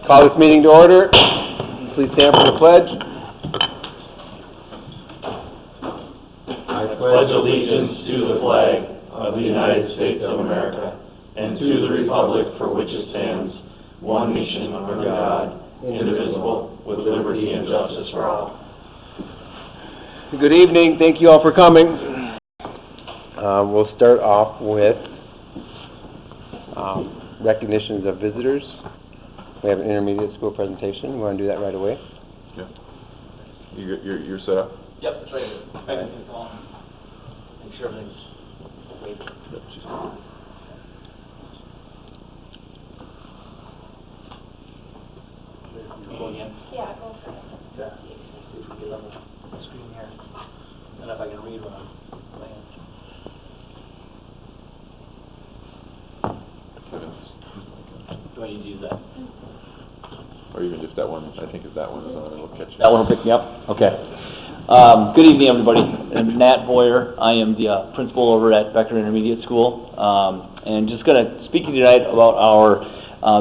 Call this meeting to order. Please stand for the pledge. I pledge allegiance to the flag of the United States of America and to the republic for which it stands, one nation under God, indivisible, with liberty and justice for all. Good evening. Thank you all for coming. We'll start off with recognitions of visitors. We have an intermediate school presentation. You want to do that right away? Yeah. You're set up? Yep, that's right. I can come on. Make sure everything's waiting. Yep, she's Go again? Yeah, go for it. Yeah. See if we can level the screen here. And if I can read what I'm playing. Do I need to use that? Or even if that one, I think if that one is on, it'll catch you. That one will pick me up? Okay. Good evening, everybody. I'm Matt Boyer. I am the principal over at Becker Intermediate School. And just going to speak to you tonight about our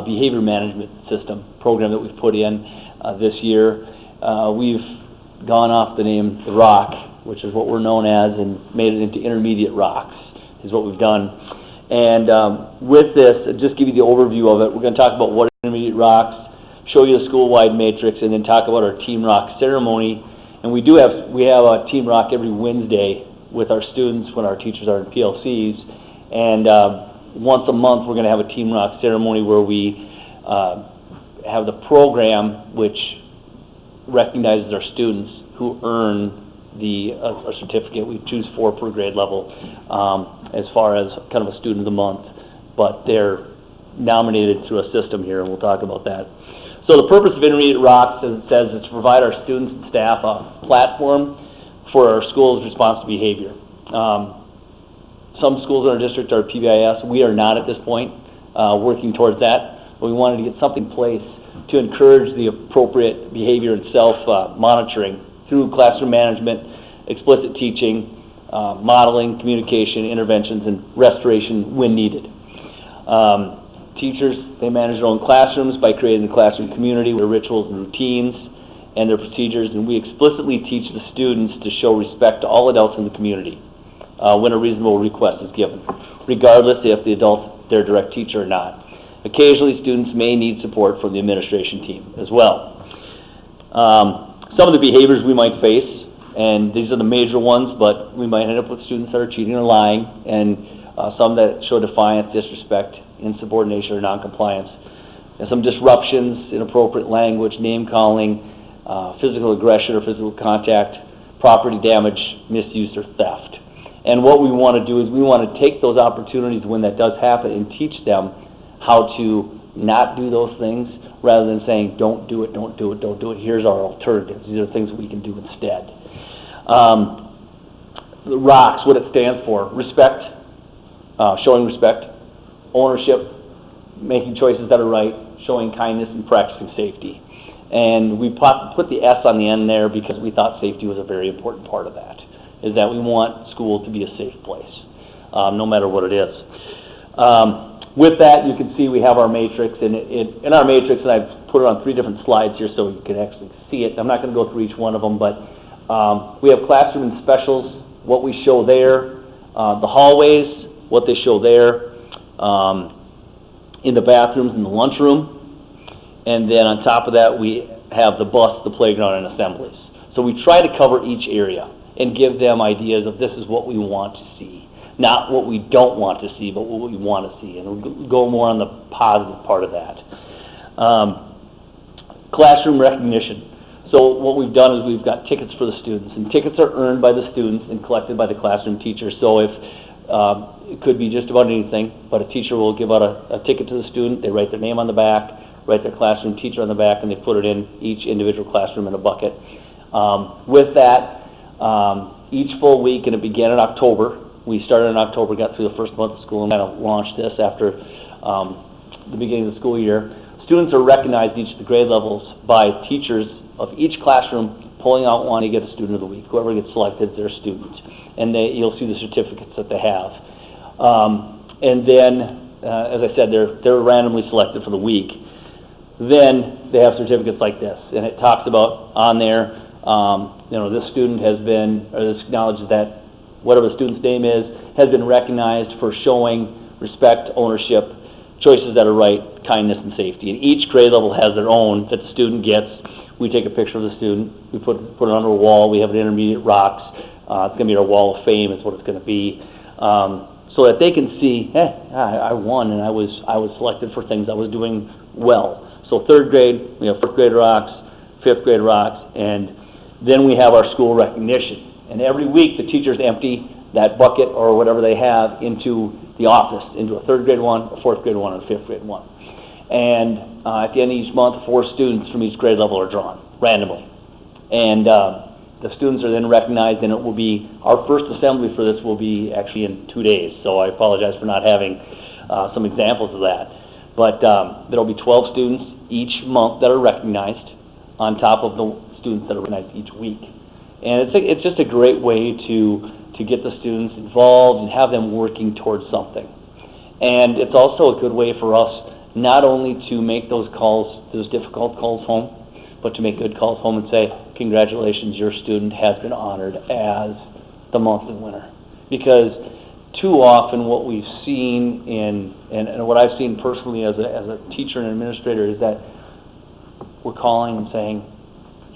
behavior management system program that we've put in this year. We've gone off the name The Rock, which is what we're known as, and made it into Intermediate Rocks, is what we've done. And with this, just give you the overview of it. We're going to talk about what Intermediate Rocks, show you a school-wide matrix, and then talk about our Team Rock ceremony. And we have a Team Rock every Wednesday with our students when our teachers are in PLCs. And once a month, we're going to have a Team Rock ceremony where we have the program which recognizes our students who earn a certificate. We choose 4 per grade level as far as kind of a student of the month, but they're nominated through a system here, and we'll talk about that. So the purpose of Intermediate Rocks, as it says, is to provide our students and staff a platform for our school's response to behavior. Some schools in our district are PBIS. We are not at this point working towards that, but we wanted to get something in place to encourage the appropriate behavior and self-monitoring through classroom management, explicit teaching, modeling, communication, interventions, and restoration when needed. Teachers, they manage their own classrooms by creating the classroom community with their rituals and routines and their procedures, and we explicitly teach the students to show respect to all adults in the community when a reasonable request is given, regardless if the adult's their direct teacher or not. Occasionally, students may need support from the administration team as well. Some of the behaviors we might face, and these are the major ones, but we might end up with students that are cheating or lying, and some that show defiance, disrespect, insubordination, or noncompliance. And some disruptions, inappropriate language, name-calling, physical aggression or physical contact, property damage, misuse, or theft. And what we want to do is we want to take those opportunities when that does happen and teach them how to not do those things, rather than saying, don't do it, don't do it, don't do it. Here's our alternatives. These are things that we can do instead. The ROCKS, what it stands for: respect, showing respect, ownership, making choices that are right, showing kindness, and practicing safety. And we put the S on the end there because we thought safety was a very important part of that, is that we want school to be a safe place, no matter what it is. With that, you can see we have our matrix, and in our matrix, and I've put it on 3 different slides here so you can actually see it. I'm not going to go through each one of them, but we have classroom and specials, what we show there, the hallways, what they show there, in the bathrooms, in the lunchroom, and then on top of that, we have the bus, the playground, and assemblies. So we try to cover each area and give them ideas of this is what we want to see. Not what we don't want to see, but what we want to see. And we'll go more on the positive part of that. Classroom recognition. So what we've done is we've got tickets for the students. And tickets are earned by the students and collected by the classroom teacher. So if it could be just about anything, but a teacher will give out a ticket to the student. They write their name on the back, write their classroom teacher on the back, and they put it in each individual classroom in a bucket. With that, each full week, and it began in October. We started in October, got through the first month of school, and kind of launched this after the beginning of the school year. Students are recognized each of the grade levels by teachers of each classroom pulling out one to get a student of the week. Whoever gets selected is their student. And you'll see the certificates that they have. And then, as I said, they're randomly selected for the week. then they have certificates like this, and it talks about on there, this student has been, or this acknowledges that whatever the student's name is, has been recognized for showing respect, ownership, choices that are right, kindness, and safety. And each grade level has their own that the student gets. We take a picture of the student, we put it under a wall, we have an intermediate rocks, it's going to be our wall of fame is what it's going to be, so that they can see, I won and I was selected for things I was doing well. So third grade, we have fourth grade rocks, fifth grade rocks, and then we have our school recognition. And every week the teachers empty that bucket or whatever they have into the office, into a third grade one, a fourth grade one, and a fifth grade one. And at the end of each month, 4 students from each grade level are drawn, randomly. And the students are then recognized, and it will be, our first assembly for this will be actually in 2 days, so I apologize for not having some examples of that. But there'll be 12 students each month that are recognized on top of the students that are recognized each week. And it's just a great way to get the students involved and have them working towards something. And it's also a good way for us not only to make those calls, those difficult calls home, but to make good calls home and say, congratulations, your student has been honored as the monthly winner. Because too often what we've seen and what I've seen personally as a teacher and administrator is that we're calling and saying,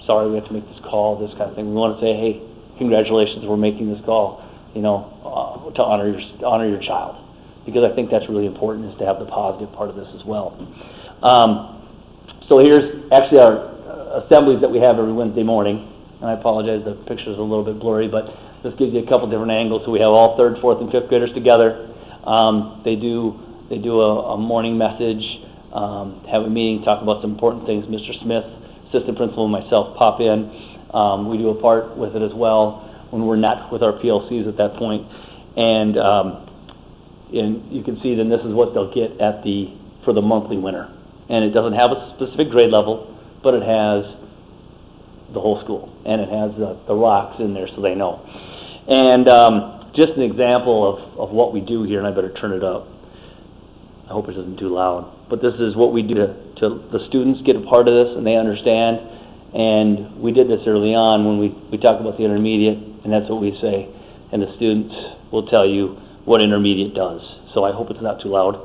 sorry, we have to make this call, this kind of thing. We want to say, hey, congratulations, we're making this call, to honor your child. Because I think that's really important, is to have the positive part of this as well. So here's actually our assemblies that we have every Wednesday morning. And I apologize, the picture's a little bit blurry, but this gives you a couple different angles. So we have all 3rd, 4th, and 5th graders together. They do a morning message, have a meeting, talk about some important things. Mr. Smith, assistant principal, and myself pop in. We do a part with it as well when we're not with our PLCs at that point. And you can see then this is what they'll get for the monthly winner. And it doesn't have a specific grade level, but it has the whole school, and it has the rocks in there so they know. And just an example of what we do here, and I better turn it up. I hope it isn't too loud. But this is what we do to the students get a part of this, and they understand. And we did this early on when we talk about the intermediate, and that's what we say. And the students will tell you what intermediate does. So I hope it's not too loud.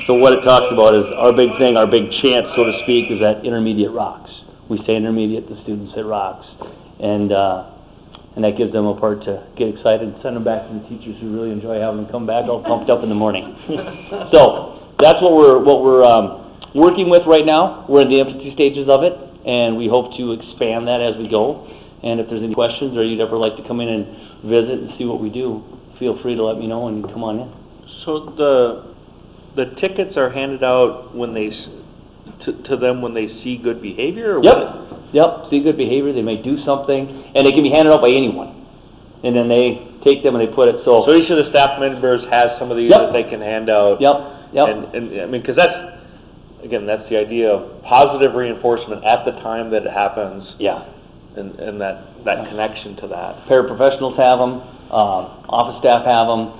So what it talks about is our big thing, our big chant, so to speak, is that intermediate rocks. We say intermediate, the students say rocks. And that gives them a part to get excited and send them back to the teachers who really enjoy having them come back all pumped up in the morning. So that's what we're working with right now. We're in the infancy stages of it, and we hope to expand that as we go. And if there's any questions or you'd ever like to come in and visit and see what we do, feel free to let me know and come on in. So the tickets are handed out when they to them when they see good behavior? Or Yep, see good behavior, they may do something, and they can be handed out by anyone. And then they take them and they put it, so each of the staff members has some of these that they can hand out. Yep. And I mean, because that's the idea of positive reinforcement at the time that it happens. Yeah. And that connection to that. Paraprofessionals have them, office staff have them,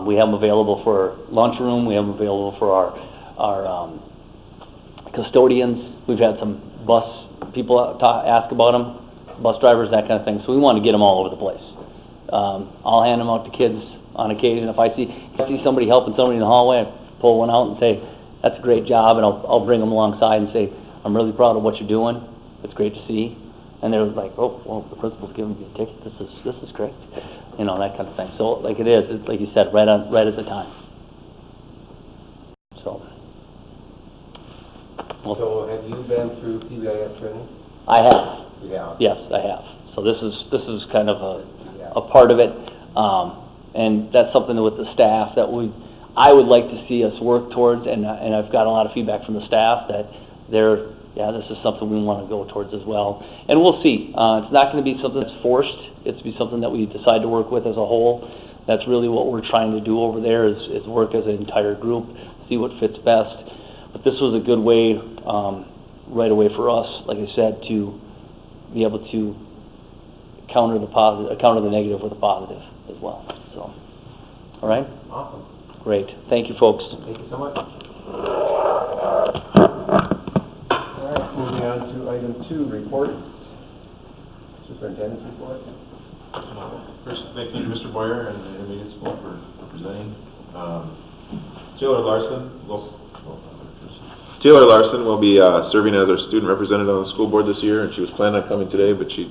we have them available for lunchroom, we have them available for our custodians. We've had some bus people ask about them, bus drivers, that kind of thing. So we want to get them all over the place. I'll hand them out to kids on occasion. If I see somebody helping somebody in the hallway, I pull one out and say, that's a great job, and I'll bring them alongside and say, I'm really proud of what you're doing. It's great to see. And they're like, oh, well, the principal's giving me a ticket. This is great. That kind of thing. So like it's like you said, right at the time. So. So have you been through PBIS training? I have. Yeah. Yes, I have. So this is kind of a part of it, and that's something with the staff that I would like to see us work towards, and I've got a lot of feedback from the staff that this is something we want to go towards as well. And we'll see. It's not going to be something that's forced. It's to be something that we decide to work with as a whole. That's really what we're trying to do over there is work as an entire group, see what fits best. But this was a good way, right away for us, like I said, to be able to counter the negative with a positive as well, so. All right? Awesome. Great. Thank you, folks. Thank you so much. All right, moving on to item 2, report. Superintendent's report. First, thank you to Mr. Boyer and the intermediate school for presenting. Taylor Larson will be serving as our student representative on the school board this year, and she was planning on coming today, but she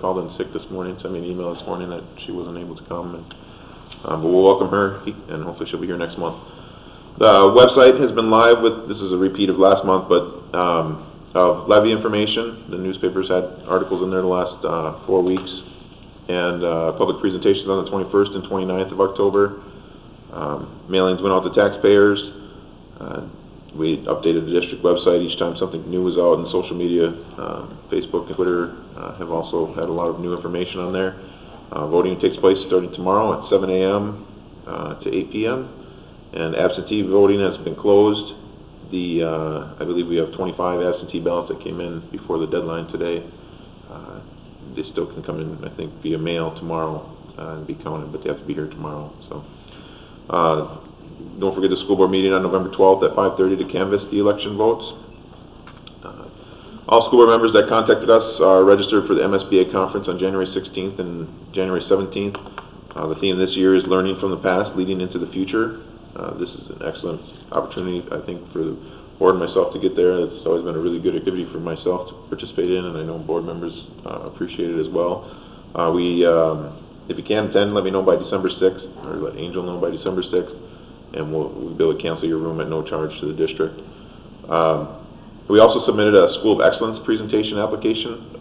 called in sick this morning, sent me an email this morning that she wasn't able to come, and but we'll welcome her, and hopefully she'll be here next month. The website has been live with, this is a repeat of last month, but of levy information. The newspapers had articles in there the last 4 weeks, and public presentations on the 21st and 29th of October. Mailings went out to taxpayers. We updated the district website each time something new was out, and social media, Facebook and Twitter have also had a lot of new information on there. Voting takes place starting tomorrow at 7 a.m. To 8 p.m. and absentee voting has been closed. I believe we have 25 absentee ballots that came in before the deadline today. They still can come in, I think, via mail tomorrow and be counted, but they have to be here tomorrow. So, don't forget the school board meeting on November 12th at 5:30 to canvass the election votes. All school board members that contacted us are registered for the MSBA conference on January 16th and January 17th. The theme this year is learning from the past, leading into the future. This is an excellent opportunity, I think, for the board and myself to get there. It's always been a really good activity for myself to participate in, and I know board members appreciate it as well. If you can attend, let me know by December 6th, or let Angel know by December 6th, and we'll be able to cancel your room at no charge to the district. We also submitted a School of Excellence presentation application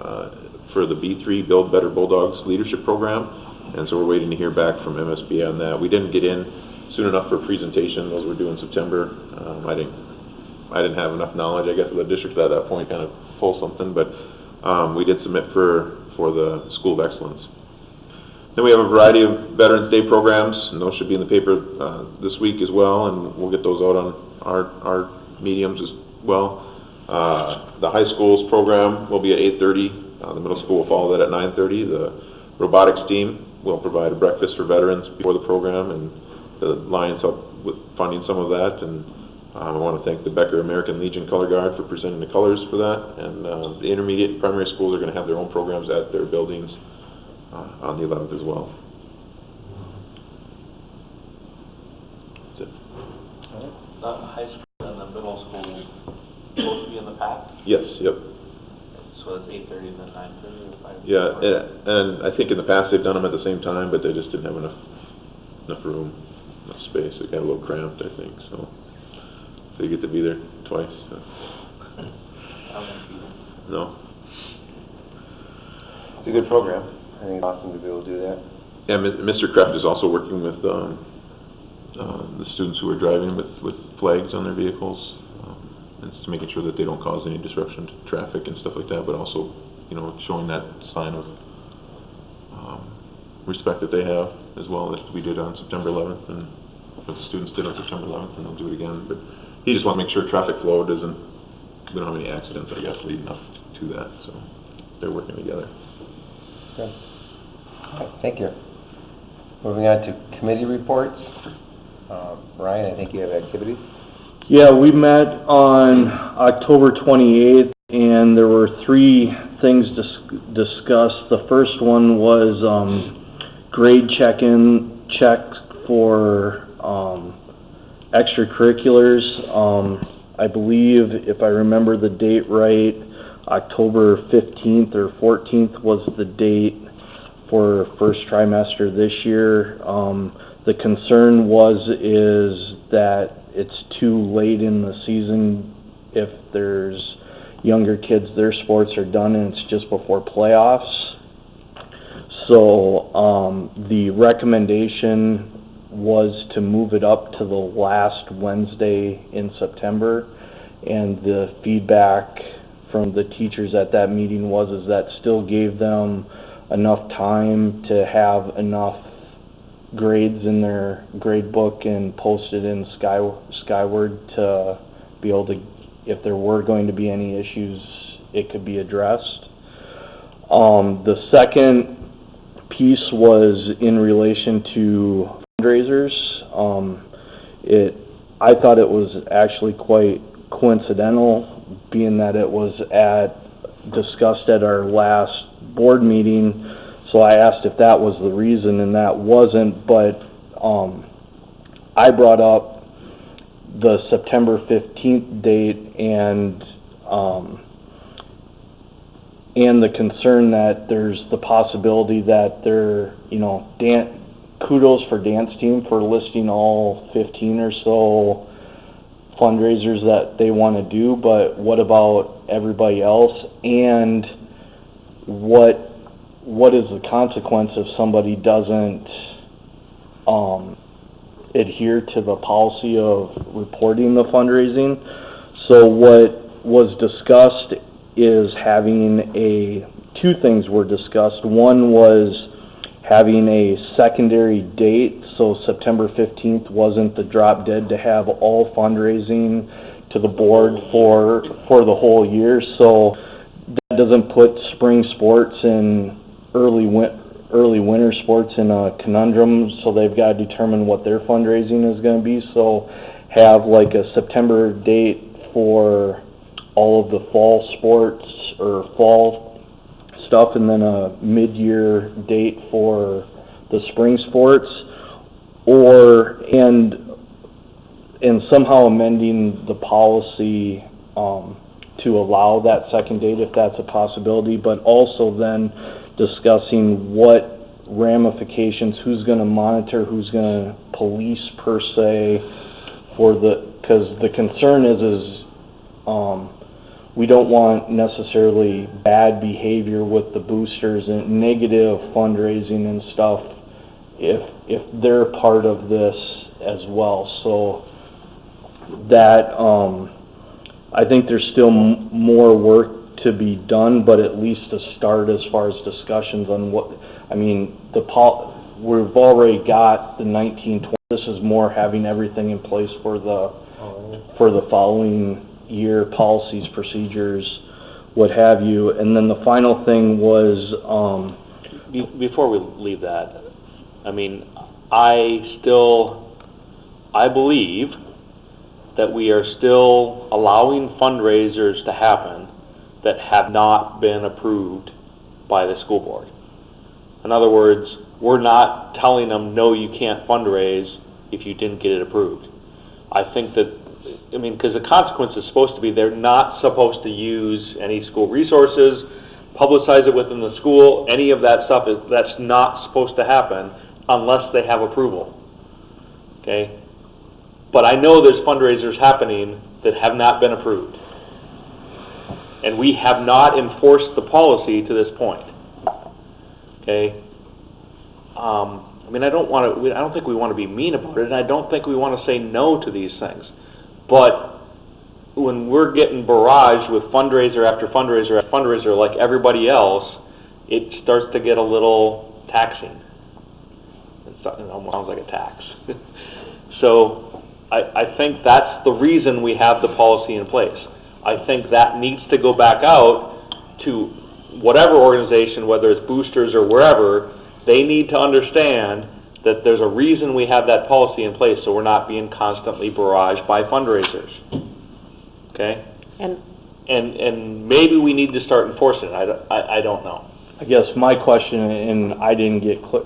for the B3 Build Better Bulldogs Leadership Program, and so we're waiting to hear back from MSBA on that. We didn't get in soon enough for presentation. Those were due in September. I didn't have enough knowledge, I guess, of the district at that point, kind of pull something, but we did submit for the School of Excellence. Then we have a variety of Veterans Day programs, and those should be in the paper this week as well, and we'll get those out on our mediums as well. The high school's program will be at 8:30. The middle school will follow that at 9:30. The robotics team will provide a breakfast for veterans before the program, and the Lions help with funding some of that. And I want to thank the Becker American Legion Color Guard for presenting the colors for that. And the intermediate and primary schools are going to have their own programs at their buildings on the 11th as well. That's it. The high school and the middle school both be in the pack? Yes, yep. So it's 8:30 and then 9:30 or 5:30? Yeah, and I think in the past they've done them at the same time, but they just didn't have enough room, enough space. It got a little cramped, I think, so they get to be there twice. So. I won't be there. No. It's a good program. I think it's awesome to be able to do that. Yeah, Mr. Kraft is also working with the students who are driving with flags on their vehicles, and it's making sure that they don't cause any disruption to traffic and stuff like that, but also, you know, showing that sign of respect that they have as well, that we did on September 11th, and what the students did on September 11th, and they'll do it again. But he just wants to make sure traffic flow we don't have any accidents, I guess, leading up to that, so they're working together. Good. All right, thank you. Moving on to committee reports. Ryan, I think you have activities? Yeah, we met on October 28th, and there were 3 things discussed. The first one was grade checks for extracurriculars. I believe, if I remember the date right, October 15th or 14th was the date for first trimester this year. The concern is that it's too late in the season if there's younger kids, their sports are done and it's just before playoffs. So the recommendation was to move it up to the last Wednesday in September, and the feedback from the teachers at that meeting was that still gave them enough time to have enough grades in their grade book and posted in Skyward to be able to, if there were going to be any issues, it could be addressed. The second piece was in relation to fundraisers. I thought it was actually quite coincidental, being that it was discussed at our last board meeting. So I asked if that was the reason, and that wasn't, but I brought up the September 15th date and the concern that there's the possibility that kudos for dance team for listing all 15 or so fundraisers that they want to do, but what about everybody else? And what is the consequence if somebody doesn't adhere to the policy of reporting the fundraising? So what was discussed is two things were discussed. One was having a secondary date, so September 15th wasn't the drop dead to have all fundraising to the board for the whole year. So that doesn't put spring sports and early winter sports in a conundrum, so they've got to determine what their fundraising is going to be. So have like a September date for all of the fall sports or fall stuff, and then a mid-year date for the spring sports, and somehow amending the policy to allow that second date if that's a possibility, but also then discussing what ramifications, who's going to monitor, who's going to police per se, because the concern is we don't want necessarily bad behavior with the boosters and negative fundraising and stuff if they're part of this as well. So that I think there's still more work to be done, but at least a start as far as discussions on we've already got the 1920. This is more having everything in place for the following year, policies, procedures, what have you. And then the final thing was before we leave that, I believe that we are still allowing fundraisers to happen that have not been approved by the school board. In other words, we're not telling them, no, you can't fundraise if you didn't get it approved. I think that, because the consequence is supposed to be they're not supposed to use any school resources, publicize it within the school, any of that stuff, that's not supposed to happen unless they have approval. Okay? But I know there's fundraisers happening that have not been approved. And we have not enforced the policy to this point. Okay? I don't think we want to be mean about it, and I don't think we want to say no to these things. But when we're getting barraged with fundraiser after fundraiser after fundraiser like everybody else, it starts to get a little taxing. It almost sounds like a tax. So I think that's the reason we have the policy in place. I think that needs to go back out to whatever organization, whether it's boosters or wherever. They need to understand that there's a reason we have that policy in place, so we're not being constantly barraged by fundraisers. Okay? And maybe we need to start enforcing it. I don't know. I guess my question, and I didn't get clear,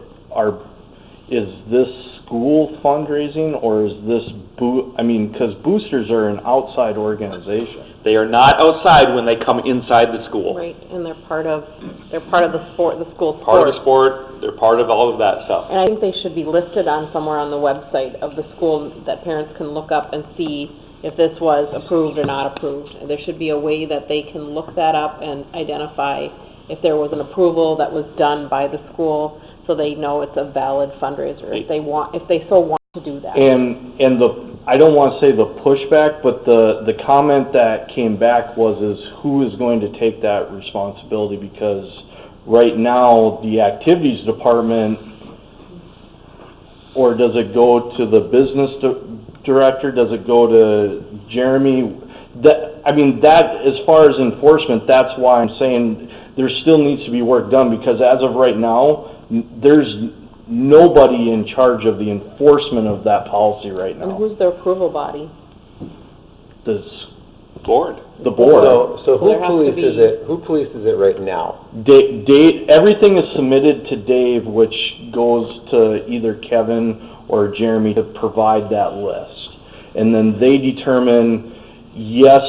is this school fundraising, or is this because boosters are an outside organization. They are not outside when they come inside the school. Right, and they're part of the sport, the school sport. Part of the sport, they're part of all of that stuff. And I think they should be listed on somewhere on the website of the school that parents can look up and see if this was approved or not approved. And there should be a way that they can look that up and identify if there was an approval that was done by the school, so they know it's a valid fundraiser if they so want to do that. And I don't want to say the pushback, but the comment that came back is who is going to take that responsibility, because right now the activities department, or does it go to the business director, does it go to Jeremy? That as far as enforcement, that's why I'm saying there still needs to be work done, because as of right now, there's nobody in charge of the enforcement of that policy right And now. who's the approval body? The Board. board. So who There has to polices be- it, who polices it right now? Dave, everything is submitted to Dave, which goes to either Kevin or Jeremy to provide that list. And then they determine, yes,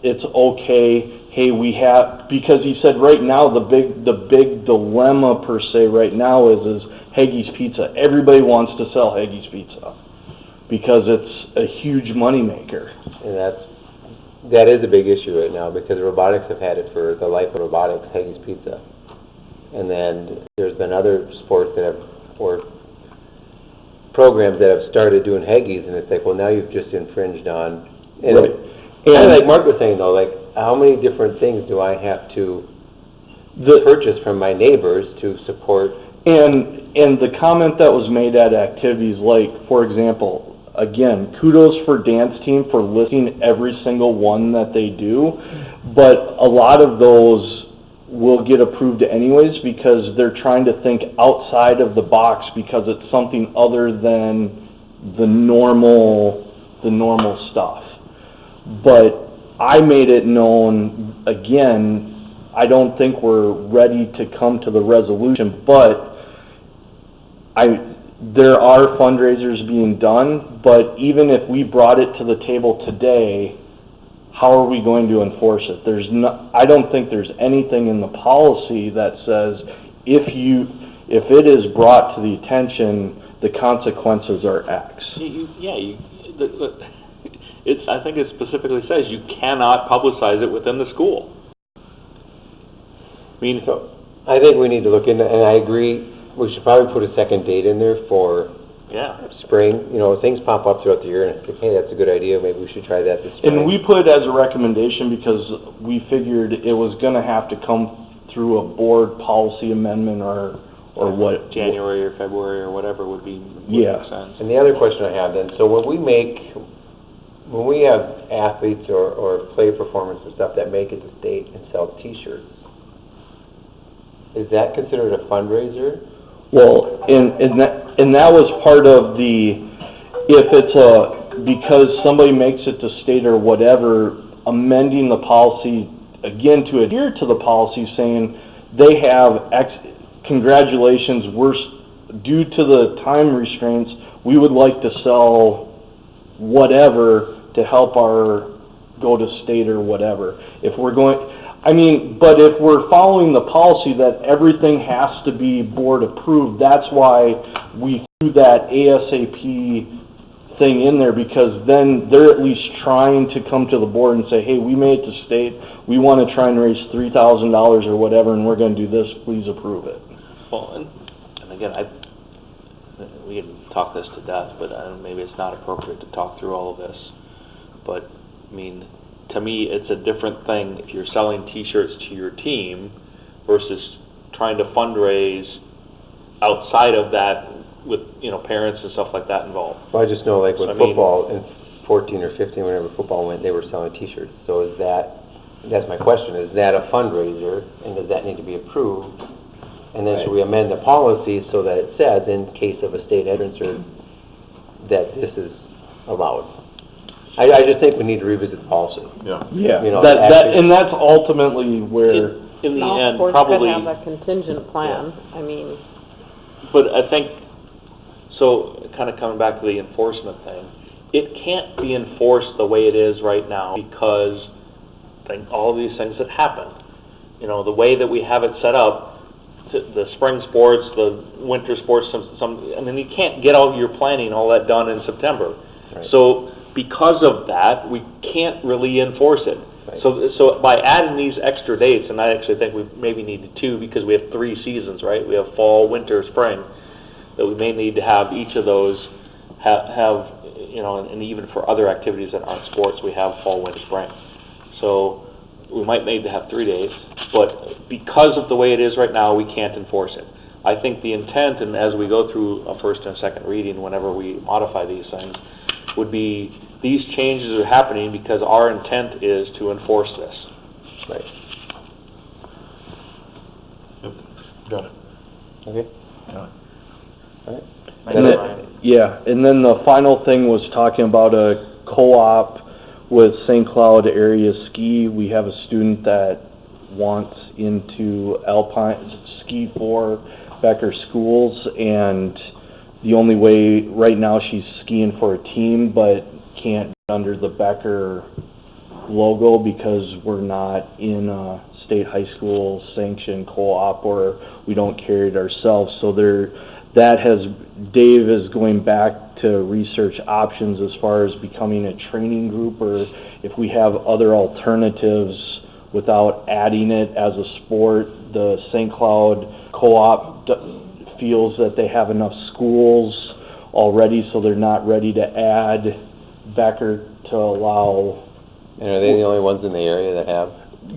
it's okay, hey, we have, because he said right now, the big dilemma per se right now is Haggie's Pizza. Everybody wants to sell Haggie's Pizza because it's a huge moneymaker. And that is a big issue right now, because robotics have had it for the life of robotics, Haggie's Pizza. And then there's been other sports that have, or programs that have started doing Haggie's, and it's like, well, now you've just infringed on. And Right. kind And of like Mark was saying though, like, how many different things do I have to purchase from my neighbors to support? And the comment that was made at activities, like, for example, again, kudos for dance team for listing every single one that they do, but a lot of those will get approved anyways because they're trying to think outside of the box because it's something other than the normal stuff. But I made it known, again, I don't think we're ready to come to the resolution, but there are fundraisers being done, but even if we brought it to the table today, how are we going to enforce it? I don't think there's anything in the policy that says if it is brought to the attention, the consequences are X. I think it specifically says you cannot publicize it within the school. I mean, So I think we need to look into, and I agree, we should probably put a second date in there for yeah. spring. You know, things pop up throughout the year, and think, hey, that's a good idea, maybe we should try that this spring. And we put it as a recommendation because we figured it was gonna have to come through a board policy amendment or what. January or February or whatever would make sense. And the other question I have then, so when we have athletes or play performance and stuff that make it to state and sell T-shirts, is that considered a fundraiser? Well, and that was part of if it's because somebody makes it to state or whatever, amending the policy, again, to adhere to the policy, saying they have congratulations, due to the time restraints, we would like to sell whatever to help go to state or whatever. But if we're following the policy that everything has to be board approved, that's why we threw that ASAP thing in there, because then they're at least trying to come to the board and say, hey, we made it to state, we want to try and raise $3,000 or whatever, and we're going to do this, please approve it. Well, and again, we can talk this to death, but maybe it's not appropriate to talk through all of this. But, I mean, to me, it's a different thing if you're selling T-shirts to your team versus trying to fundraise outside of that with, parents and stuff like that involved. Well, I just know, like, with So, I mean- football, in 14 or 15, whenever football went, they were selling T-shirts. So that's my question, is that a fundraiser, and does that need to be approved? And then should we amend the policy so that it says, in case of a state entrance, or that this is allowed? I just think we need to revisit the policy. Yeah. Yeah, You know, and that's ultimately where, In the All end, sports probably. could have a contingent plan, I mean, But I think, so kind of coming back to the enforcement thing, it can't be enforced the way it is right now because all of these things that happen. The way that we have it set up, the spring sports, the winter sports, you can't get all your planning, all that done in September. Right. So because of that, we can't really enforce it. Right. So by adding these extra dates, and I actually think we maybe needed 2 because we have 3 seasons, right? We have fall, winter, spring, that we may need to have each of those have and even for other activities that aren't sports, we have fall, winter, spring. So we might need to have 3 days, but because of the way it is right now, we can't enforce it. I think the intent, and as we go through a first and a second reading, whenever we modify these things, would be these changes are happening because our intent is to enforce this. Right. Yep. Got it. Okay. And then, yeah, and then the final thing was talking about a co-op with St. Cloud Area Ski. We have a student that wants into Alpine ski for Becker schools, and the only way, right now she's skiing for a team, but can't get under the Becker logo because we're not in a state high school sanctioned co-op, or we don't carry it ourselves. So Dave is going back to research options as far as becoming a training group, or if we have other alternatives without adding it as a sport. The St. Cloud Co-op feels that they have enough schools already, so they're not ready to add Becker to allow. And are they the only ones in the area that have?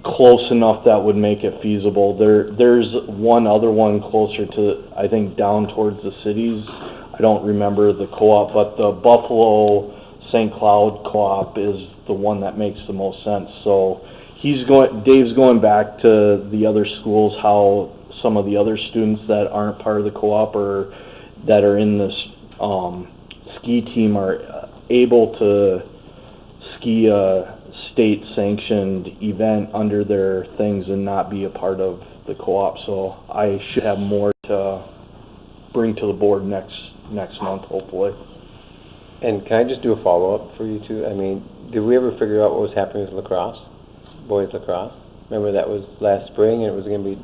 Close enough that would make it feasible. There's one other one closer to, I think, down towards the cities. I don't remember the co-op, but the Buffalo St. Cloud co-op is the one that makes the most sense. So Dave's going back to the other schools, how some of the other students that aren't part of the co-op or that are in this ski team are able to ski a state-sanctioned event under their things and not be a part of the co-op. So I should have more to bring to the board next month, hopefully. And can I just do a follow-up for you two? I mean, did we ever figure out what was happening with lacrosse, boys lacrosse? Remember that was last spring and it was going to be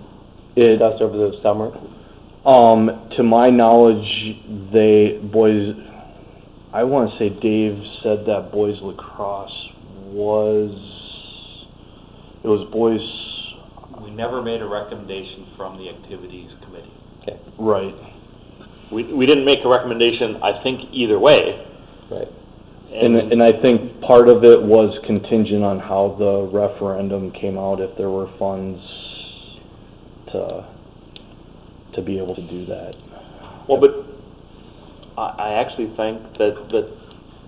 discussed over the summer? To my knowledge, I want to say Dave said that boys lacrosse it was boys. We never made a recommendation from the activities committee. Okay. Right. We didn't make a recommendation, I think, either way. Right. And I think part of it was contingent on how the referendum came out, if there were funds to be able to do that. Well, but I actually think that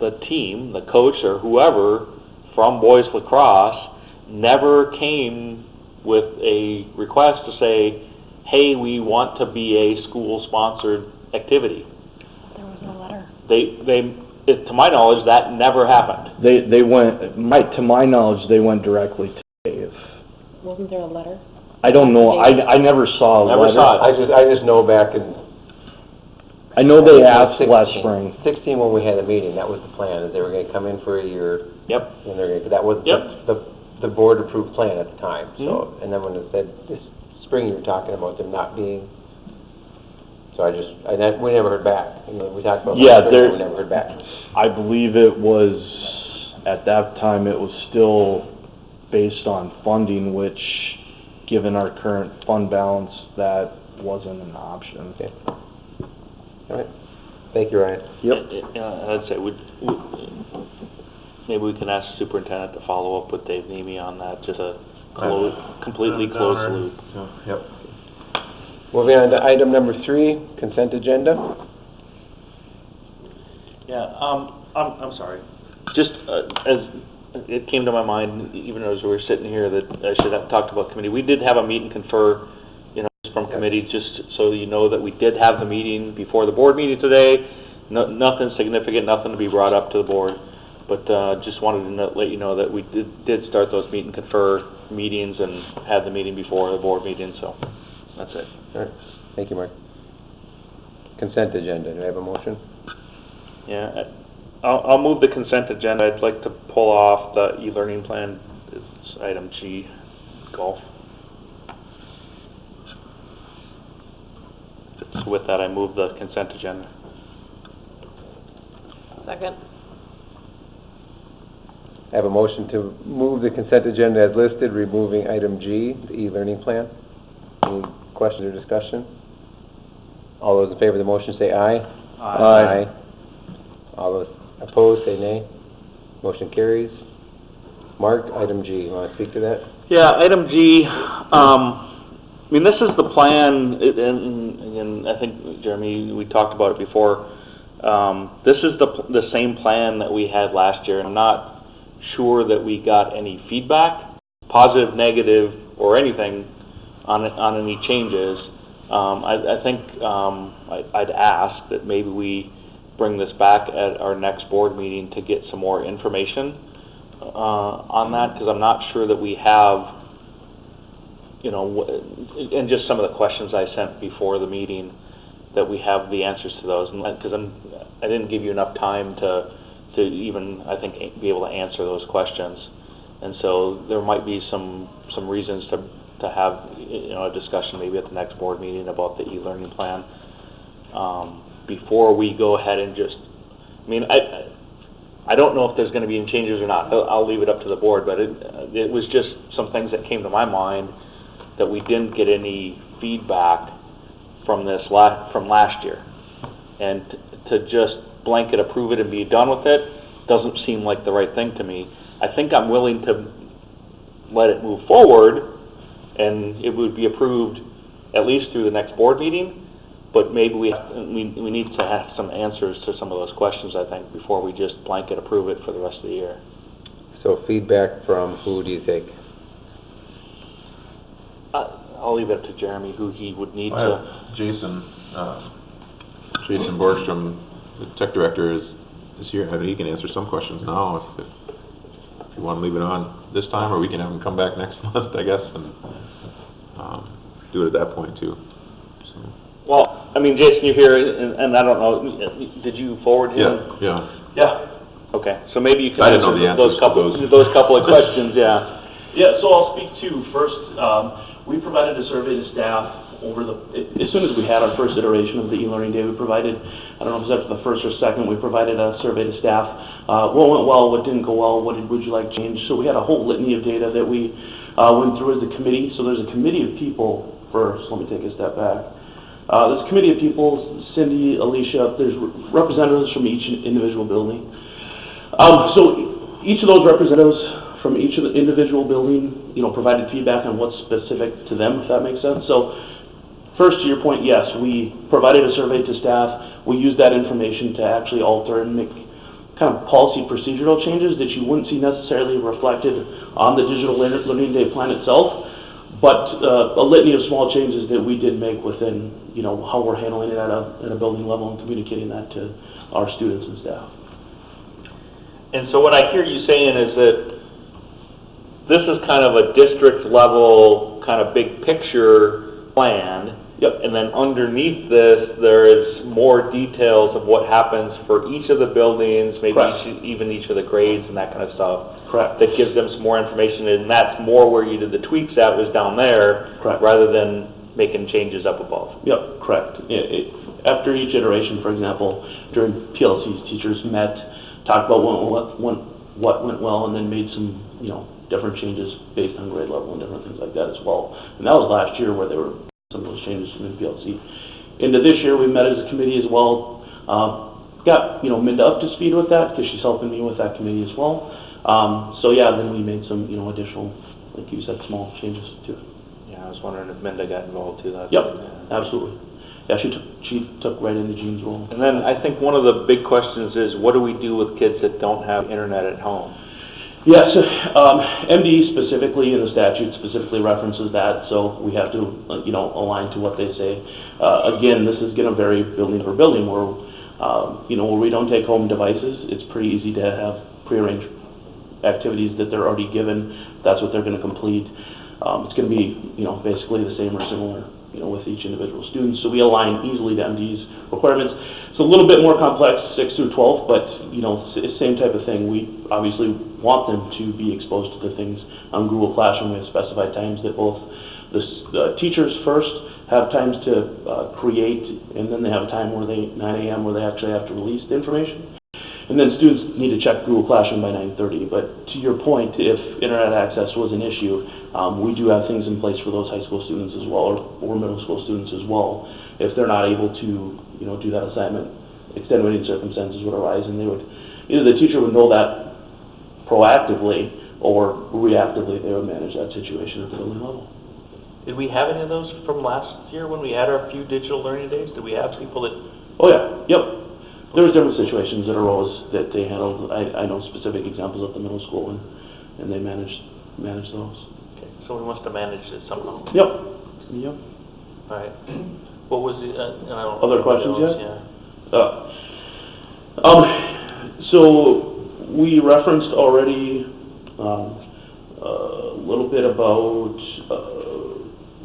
the team, the coach or whoever from boys lacrosse never came with a request to say, hey, we want to be a school-sponsored activity. There was no letter. To my knowledge, that never happened. They went, to my knowledge, they went directly to Dave. Wasn't there a letter? I don't know, I never saw a Never letter. saw it. I just know back in I know they asked 16, last spring. 16 when we had a meeting, that was the plan, is they were going to come in for a year. Yep. And that was Yep. the board approved plan at the time. So, Mhm. and then when it said this spring, you were talking about them not being. So we never heard back. I mean, we talked about Yeah, last spring, we never heard back. I believe it was, at that time, it was still based on funding, which, given our current fund balance, that wasn't an option. Okay. All right. Thank you, Ryan. Yep. I'd say maybe we can ask the superintendent to follow up with Dave Nemi on that, just a completely closed loop. So, yep. Moving on to item number 3, consent agenda. Yeah, I'm sorry. Just as it came to my mind, even as we were sitting here, that I should have talked about committee. We did have a meet and confer, from committee, just so you know that we did have the meeting before the board meeting today. Nothing significant, nothing to be brought up to the board, but just wanted to let you know that we did start those meet and confer meetings and had the meeting before the board meeting, so that's it. All right. Thank you, Mark. Consent agenda. Do I have a motion? Yeah, I'll move the consent agenda. I'd like to pull off the e-learning plan. It's item G, golf. So with that, I move the consent agenda. Second. I have a motion to move the consent agenda as listed, removing item G, the e-learning plan. Any questions or discussion? All those in favor of the motion say aye. Aye. All those opposed say nay. Motion carries. Mark, item G, you want to speak to that? Yeah, item G, this is the plan, and I think, Jeremy, we talked about it before. This is the same plan that we had last year. I'm not sure that we got any feedback, positive, negative, or anything on any changes. I think I'd ask that maybe we bring this back at our next board meeting to get some more information on that, because I'm not sure that we have, you know, and just some of the questions I sent before the meeting, that we have the answers to those, because I didn't give you enough time to even, I think, be able to answer those questions. And so there might be some reasons to have, you know, a discussion maybe at the next board meeting about the e-learning plan, before we go ahead and just, I mean, I don't know if there's going to be any changes or not. I'll leave it up to the board, but it was just some things that came to my mind that we didn't get any feedback from this from last year. And to just blanket approve it and be done with it doesn't seem like the right thing to me. I think I'm willing to let it move forward, and it would be approved at least through the next board meeting, but maybe we need to have some answers to some of those questions, I think, before we just blanket approve it for the rest of the year. So feedback from who do you think? I'll leave it to Jeremy who he would need to. Jason Borgstrom, the tech director, is here. I mean, he can answer some questions now if you want to leave it on this time, or we can have him come back next month, I guess, and do it at that point too. So. Well, I mean, Jason, you're here, and I don't know, did you forward him? Yeah. Okay, so maybe you can I didn't know the answer answers those couple of questions, yeah. Yeah, so I'll speak to first, we provided a survey to staff as soon as we had our first iteration of the e-learning day, we provided, I don't know if it was after the first or second, we provided a survey to staff. What went well, what didn't go well, would you like change? So we had a whole litany of data that we went through as a committee. So there's a committee of people first. Let me take a step back. There's a committee of people, Cindy, Alicia, there's representatives from each individual building. So each of those representatives from each of the individual building, you know, provided feedback on what's specific to them, if that makes sense. So first, to your point, yes, we provided a survey to staff. We used that information to actually alter and make kind of policy procedural changes that you wouldn't see necessarily reflected on the digital learning day plan itself, but a litany of small changes that we did make within, you know, how we're handling it at a building level and communicating that to our students and staff. And so what I hear you saying is that this is kind of a district level, kind of big picture plan. Yep. And then underneath this, there is more details of what happens for each of the buildings, maybe even each of the grades and that kind of stuff. Correct. That gives them some more information, and that's more where you did the tweaks at, was down there. Correct. Rather than making changes up above. Yep, correct. After each iteration, for example, during PLCs, teachers met, talked about what went well, and then made some, you know, different changes based on grade level and different things like that as well. And that was last year where there were some of those changes from PLC. Into this year, we met as a committee as well. Got, you know, Minda up to speed with that because she's helping me with that committee as well. So yeah, then we made some, you know, additional, like you said, small changes to it. Yeah, I was wondering if Minda got involved too. Yep, absolutely. Yeah, she took right into Jean's role. And then I think one of the big questions is, what do we do with kids that don't have internet at home? Yes, MD specifically in the statute specifically references that, so we have to, you know, align to what they say. Again, this is going to vary building per building. Where, you know, where we don't take home devices, it's pretty easy to have prearranged activities that they're already given. That's what they're going to complete. It's going to be, you know, basically the same or similar, you know, with each individual student. So we align easily to MD's requirements. It's a little bit more complex, 6 through 12, but, you know, same type of thing. We obviously want them to be exposed to the things on Google Classroom. We have specified times that both the teachers first have times to create, and then they have a time where 9 a.m. where they actually have to release the information. And then students need to check Google Classroom by 9:30. But to your point, if internet access was an issue, we do have things in place for those high school students as well, or middle school students as well. If they're not able to, you know, do that assignment, extenuating circumstances would arise, and they would, either the teacher would know that proactively or reactively they would manage that situation at the building level. Did we have any of those from last year when we had our few digital learning days? Did we have people that... Oh yeah, yep. There was different situations that arose that they handled. I know specific examples at the middle school, and they managed those. Okay, so we must have managed it somehow. Yep. Right. What was the, and I don't. Other questions yet? Yeah. So we referenced already a little bit about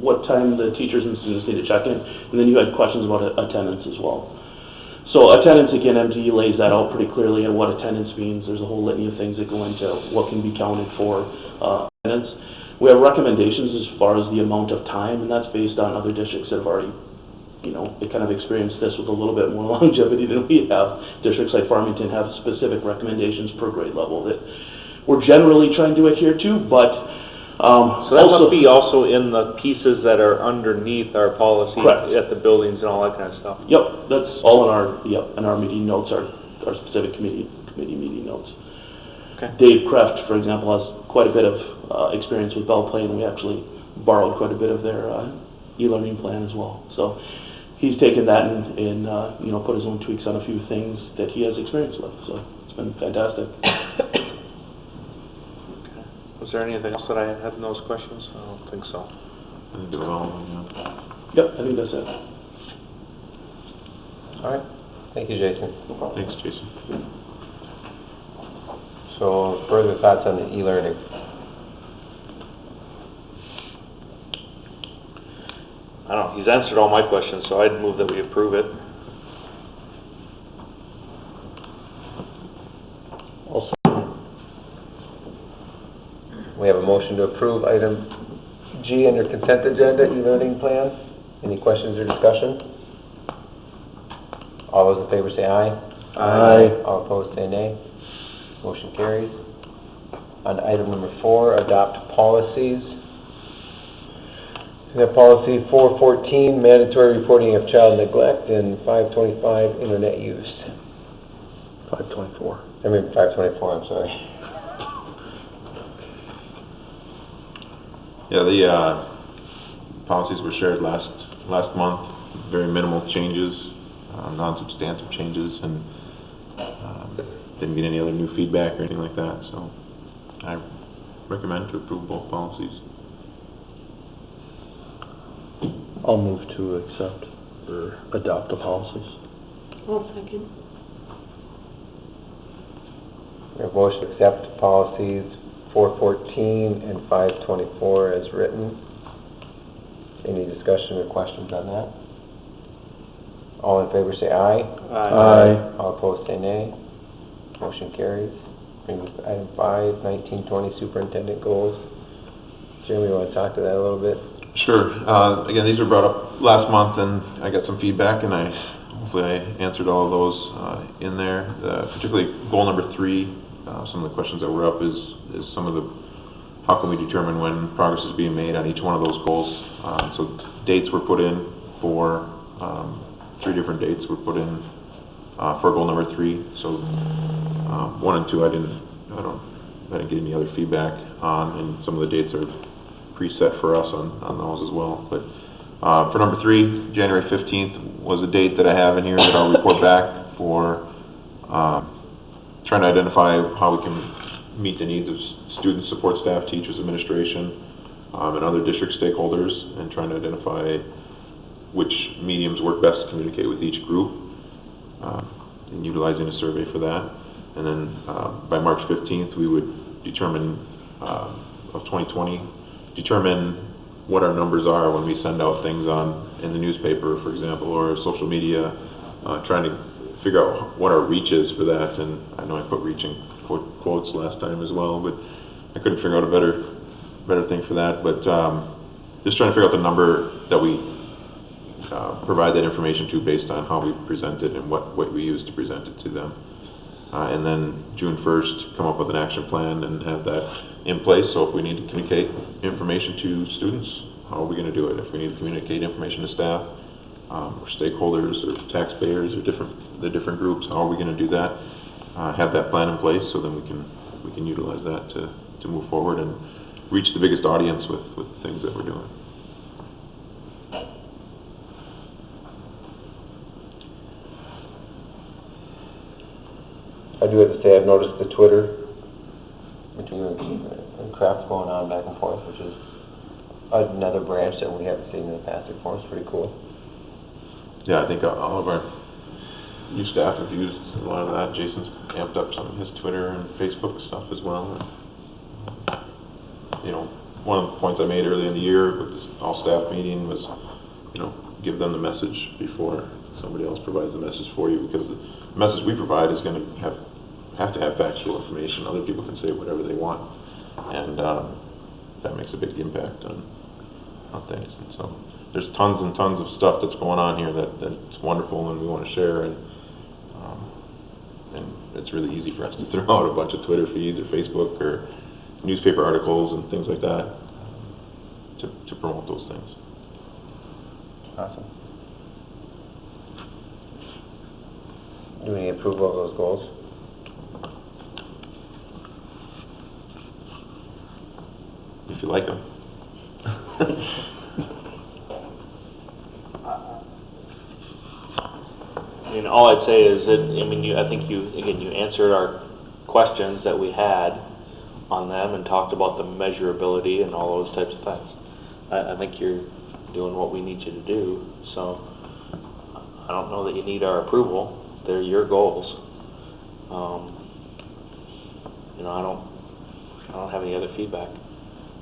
what time the teachers and students need to check in, and then you had questions about attendance as well. So attendance, again, MD lays that out pretty clearly and what attendance means. There's a whole litany of things that go into what can be counted for attendance. We have recommendations as far as the amount of time, and that's based on other districts that have already, they kind of experienced this with a little bit more longevity than we have. Districts like Farmington have specific recommendations per grade level that we're generally trying to adhere to, but So that must be also in the pieces that are underneath our policy Correct. at the buildings and all that kind of stuff. Yep, that's all in our meeting notes, our specific committee meeting notes. Okay. Dave Kreft, for example, has quite a bit of experience with Bell Play, and we actually borrowed quite a bit of their e-learning plan as well. So he's taken that and put his own tweaks on a few things that he has experience with. So it's been fantastic. Was there anything else that I had in those questions? I don't think so. I think they're all, Yep, I think that's it. All right, thank you, Jason. Thanks, Jason. So further thoughts on the e-learning? I don't know, he's answered all my questions, so I'd move that we approve it. Also, We have a motion to approve item G under consent agenda, e-learning plan. Any questions or discussion? All those in favor say aye. Aye. All opposed say nay. Motion carries. On item number 4, adopt policies. We have policy 414, mandatory reporting of child neglect, and 525, internet use. 524. 524, I'm sorry. Yeah, the policies were shared last month, very minimal changes, non-substantive changes, and didn't get any other new feedback or anything like that, so I recommend to approve both policies. I'll move to accept or adopt the policies. One second. We have motion to accept policies 414 and 524 as written. Any discussion or questions on that? All in favor say aye. Aye. All opposed say nay. Motion carries. Brings us to item 5, 1920 superintendent goals. Jeremy, you want to talk to that a little bit? Sure. Again, these were brought up last month, and I got some feedback, and hopefully I answered all of those in there. Particularly goal number 3, some of the questions that were up is some of the, how can we determine when progress is being made on each one of those goals? So dates were put in for, 3 different dates were put in for goal number 3. So 1 and 2 I didn't get any other feedback on, and some of the dates are preset for us on those as well. But for number 3, January 15th was a date that I have in here that I'll report back for trying to identify how we can meet the needs of students, support staff, teachers, administration, and other district stakeholders, and trying to identify which mediums work best to communicate with each group, and utilizing a survey for that. And then by March 15th, we would determine, of 2020, determine what our numbers are when we send out things in the newspaper, for example, or social media, trying to figure out what our reach is for that. And I know I put reach in quotes last time as well, but I couldn't figure out a better thing for that. But just trying to figure out the number that we provide that information to based on how we present it and what we use to present it to them. And then June 1st, come up with an action plan and have that in place. So if we need to communicate information to students, how are we going to do it? If we need to communicate information to staff, or stakeholders, or taxpayers, or the different groups, how are we going to do that? Have that plan in place so then we can utilize that to move forward and reach the biggest audience with the things that we're doing. I do have to say I've noticed the Twitter between and Kraft going on back and forth, which is another branch that we haven't seen in the past before. It's pretty cool. Yeah, I think all of our new staff have used a lot of that. Jason's amped up some of his Twitter and Facebook stuff as well. You know, one of the points I made earlier in the year with this all-staff meeting was, you know, give them the message before somebody else provides the message for you, because the message we provide is going to have to have factual information. Other people can say whatever they want, and that makes a big impact on things. And so there's tons and tons of stuff that's going on here that's wonderful and we want to share, and it's really easy for us to throw out a bunch of Twitter feeds or Facebook or newspaper articles and things like that to promote those things. Awesome. Do we need approval of those goals? If you like them. I mean, all I'd say is that, I mean, I think you answered our questions that we had on them and talked about the measurability and all those types of things. I think you're doing what we need you to do, so I don't know that you need our approval. They're your goals. You know, I don't have any other feedback,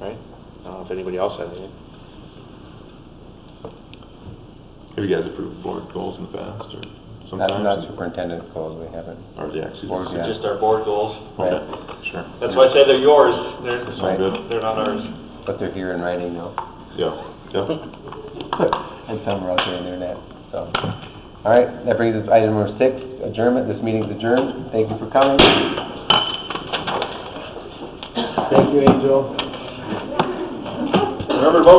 right? I don't know if anybody else has anything. Have you guys approved board goals in the past, or sometimes? Not superintendent goals, we haven't. Or yeah, excuse Board, me. yeah. Just our board goals. Right. Sure. That's why I say they're yours. They're Right. They're not ours. But they're here in writing now. Yeah. Yeah. And some are out there on the internet, so. All right, that brings us to item number 6, adjournment. This meeting's adjourned. Thank you for coming. Thank you, Angel. Remember to vote.